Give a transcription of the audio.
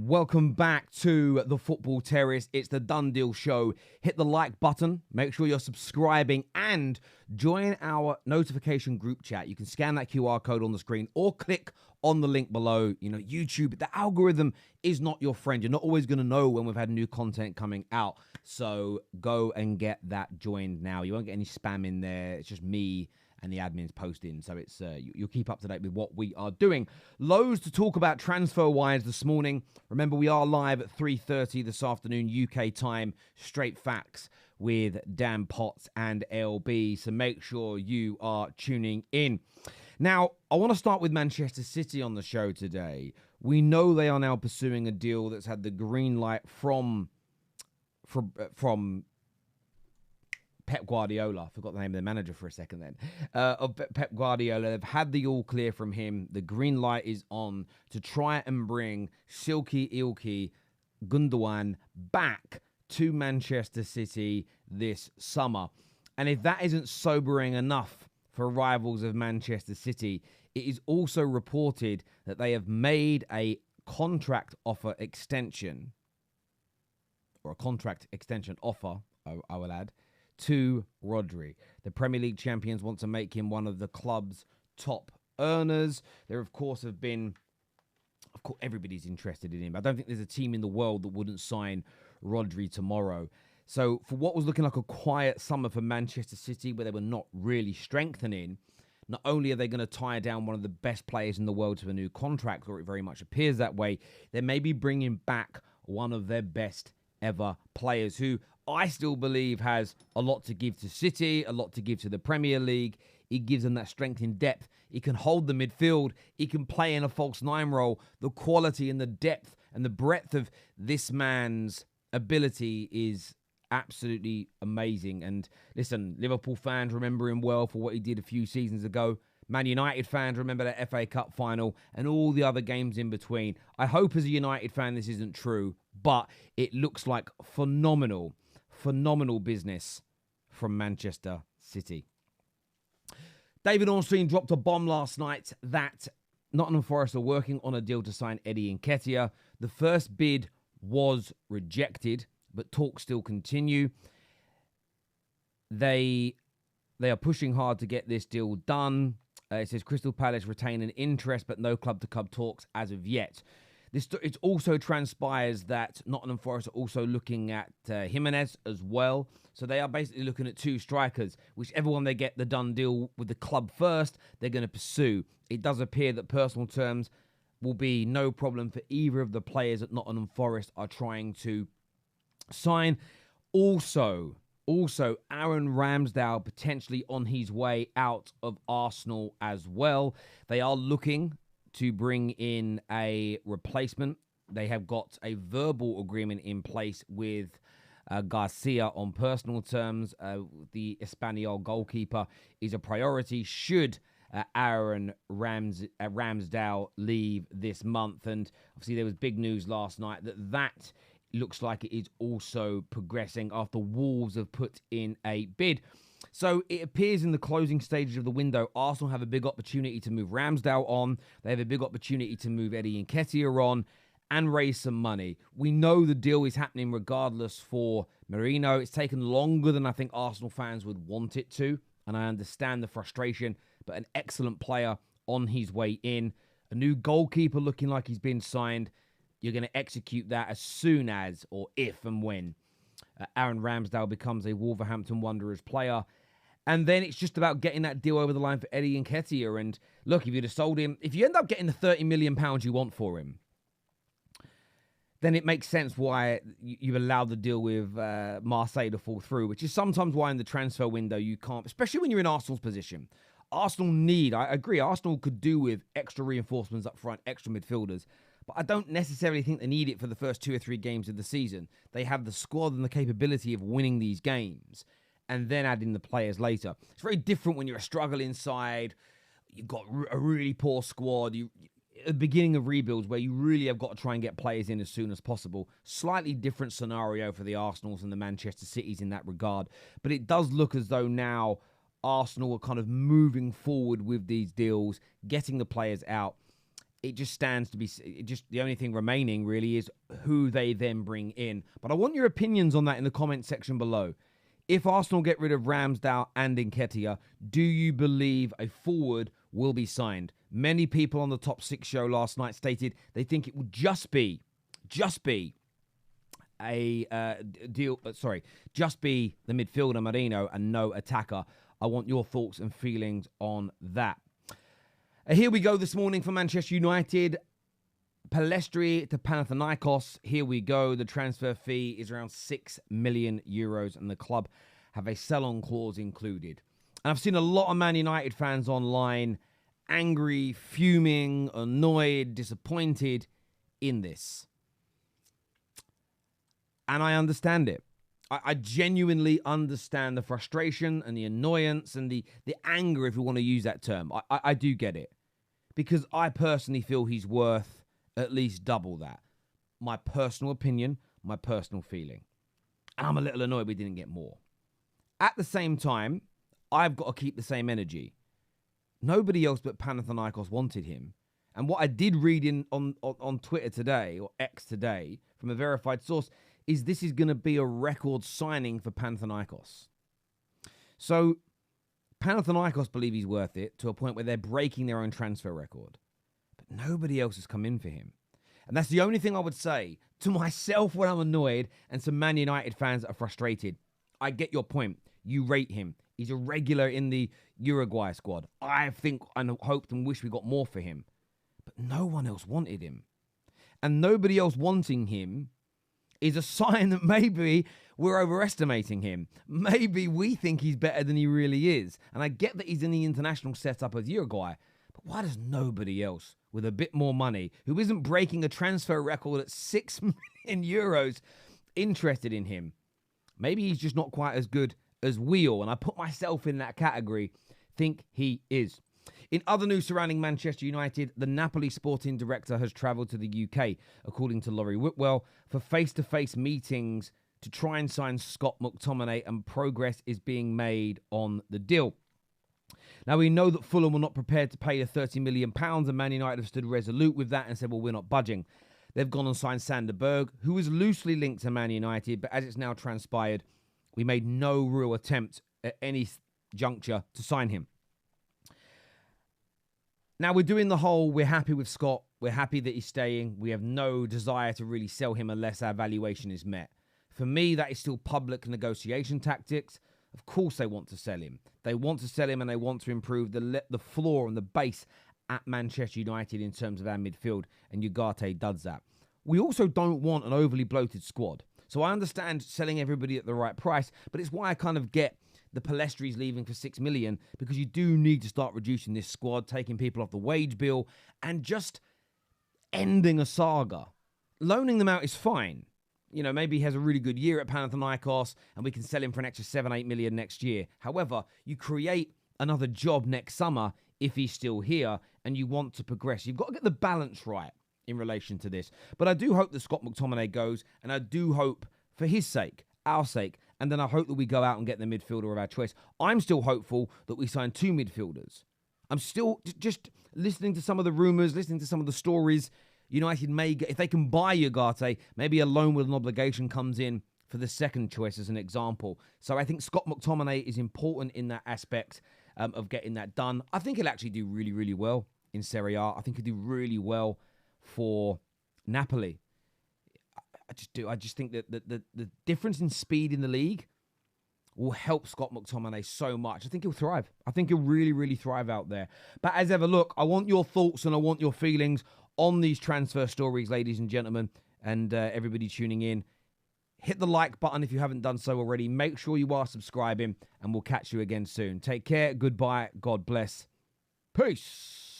Welcome back to the Football Terrace. It's the Done Deal Show. Hit the like button, make sure you're subscribing, and join our notification group chat. You can scan that QR code on the screen or click on the link below. You know, YouTube, the algorithm is not your friend. You're not always going to know when we've had new content coming out. So go and get that joined now. You won't get any spam in there. It's just me and the admins posting, so it's you'll keep up to date with what we are doing. Loads to talk about transfer-wise this morning. Remember, we are live at 3:30 this afternoon, UK time, straight facts with Dan Potts and LB, so make sure you are tuning in. Now, I want to start with Manchester City on the show today. We know they are now pursuing a deal that's had the green light from Pep Guardiola. I forgot the name of the manager for a second then. Of Pep Guardiola. They've had the all clear from him. The green light is on to try and bring Silky Ilky Gündoğan back to Manchester City this summer. And if that isn't sobering enough for rivals of Manchester City, it is also reported that they have made a contract offer extension, or a contract extension offer, I will add, to Rodri. The Premier League champions want to make him one of the club's top earners. There, of course, everybody's interested in him. I don't think there's a team in the world that wouldn't sign Rodri tomorrow. So for what was looking like a quiet summer for Manchester City, where they were not really strengthening, not only are they going to tie down one of the best players in the world to a new contract, or it very much appears that way, they may be bringing back one of their best ever players, who I still believe has a lot to give to City, a lot to give to the Premier League. He gives them that strength in depth. He can hold the midfield. He can play in a false nine role. The quality and the depth and the breadth of this man's ability is absolutely amazing. And listen, Liverpool fans remember him well for what he did a few seasons ago. Man United fans remember that FA Cup final and all the other games in between. I hope as a United fan this isn't true, but it looks like phenomenal business from Manchester City. David Ornstein dropped a bomb last night that Nottingham Forest are working on a deal to sign Eddie Nketiah. The first bid was rejected, but talks still continue. They are pushing hard to get this deal done. It says Crystal Palace retain an interest, but no club-to-club talks as of yet. It also transpires that Nottingham Forest are also looking at Jimenez as well. So they are basically looking at two strikers. Whichever one they get the done deal with the club first, they're going to pursue. It does appear that personal terms will be no problem for either of the players that Nottingham Forest are trying to sign. Also, Aaron Ramsdale potentially on his way out of Arsenal as well. They are looking to bring in a replacement. They have got a verbal agreement in place with Garcia on personal terms. The Espanyol goalkeeper is a priority should Aaron Ramsdale leave this month. And obviously there was big news last night that looks like it is also progressing after Wolves have put in a bid. So it appears in the closing stages of the window, Arsenal have a big opportunity to move Ramsdale on. They have a big opportunity to move Eddie Nketiah on and raise some money. We know the deal is happening regardless for Merino. It's taken longer than I think Arsenal fans would want it to, and I understand the frustration, but an excellent player on his way in. A new goalkeeper looking like he's been signed. You're going to execute that as soon as, or if and when, Aaron Ramsdale becomes a Wolverhampton Wanderers player. And then it's just about getting that deal over the line for Eddie Nketiah. And look, if you'd have sold him, if you end up getting the £30 million you want for him, then it makes sense why you've allowed the deal with Marseille to fall through, which is sometimes why in the transfer window you can't, especially when you're in Arsenal's position. Arsenal need, I agree, Arsenal could do with extra reinforcements up front, extra midfielders, but I don't necessarily think they need it for the first 2 or 3 games of the season. They have the squad and the capability of winning these games and then adding the players later. It's very different when you're a struggling side, you've got a really poor squad, at the beginning of rebuilds where you really have got to try and get players in as soon as possible. Slightly different scenario for the Arsenals and the Manchester Cities in that regard. But it does look as though now Arsenal are kind of moving forward with these deals, getting the players out. it just stands to be, the only thing remaining really is who they then bring in. But I want your opinions on that in the comment section below. If Arsenal get rid of Ramsdale and Nketiah, do you believe a forward will be signed? Many people on the Top 6 show last night stated they think it will just be a deal. Just be the midfielder Marino and no attacker. I want your thoughts and feelings on that. Here we go this morning for Manchester United. Pellistri to Panathinaikos. Here we go. The transfer fee is around €6 million, and the club have a sell-on clause included. And I've seen a lot of Man United fans online angry, fuming, annoyed, disappointed in this. And I understand it. I genuinely understand the frustration and the annoyance and the anger, if you want to use that term. I do get it. Because I personally feel he's worth at least double that. My personal opinion, my personal feeling. And I'm a little annoyed we didn't get more. At the same time, I've got to keep the same energy. Nobody else but Panathinaikos wanted him. And what I did read on Twitter today, or X today, from a verified source, is this is going to be a record signing for Panathinaikos. So Panathinaikos believe he's worth it to a point where they're breaking their own transfer record. But nobody else has come in for him. And that's the only thing I would say to myself when I'm annoyed and some Man United fans that are frustrated. I get your point. You rate him. He's a regular in the Uruguay squad. I think and hoped and wish we got more for him. But no one else wanted him. And nobody else wanting him is a sign that maybe we're overestimating him. Maybe we think he's better than he really is. And I get that he's in the international setup of Uruguay. But why does nobody else with a bit more money, who isn't breaking a transfer record at €6 million, interested in him? Maybe he's just not quite as good as we all. And I put myself in that category, think he is. In other news surrounding Manchester United, the Napoli sporting director has travelled to the UK, according to Laurie Whitwell, for face-to-face meetings to try and sign Scott Mctominay, and progress is being made on the deal. Now, we know that Fulham were not prepared to pay the £30 million, and Man United have stood resolute with that and said, well, we're not budging. They've gone and signed Sander Berg, who is loosely linked to Man United, but as it's now transpired, we made no real attempt at any juncture to sign him. Now, we're doing the whole, we're happy with Scott, we're happy that he's staying, we have no desire to really sell him unless our valuation is met. For me, that is still public negotiation tactics. Of course they want to sell him. They want to sell him and they want to improve the floor and the base at Manchester United in terms of our midfield, and Ugarte does that. We also don't want an overly bloated squad. So I understand selling everybody at the right price, but it's why I kind of get the Pellistri's leaving for $6 million, because you do need to start reducing this squad, taking people off the wage bill, and just ending a saga. Loaning them out is fine. You know, maybe he has a really good year at Panathinaikos, and we can sell him for an extra $7-8 million next year. However, you create another job next summer if he's still here, and you want to progress. You've got to get the balance right in relation to this. But I do hope that Scott McTominay goes, and I do hope, for his sake, our sake, and then I hope that we go out and get the midfielder of our choice. I'm still hopeful that we sign 2 midfielders. I'm still just listening to some of the rumours, listening to some of the stories. United may, if they can buy Ugarte, maybe a loan with an obligation comes in for the second choice as an example. So I think Scott McTominay is important in that aspect of getting that done. I think he'll actually do really, really well in Serie A. I think he'll do really well for Napoli. I just think that the difference in speed in the league will help Scott McTominay so much. I think he'll thrive. I think he'll really, really thrive out there. But as ever, look, I want your thoughts and I want your feelings on these transfer stories, ladies and gentlemen, and everybody tuning in. Hit the like button if you haven't done so already. Make sure you are subscribing, and we'll catch you again soon. Take care. Goodbye. God bless. Peace.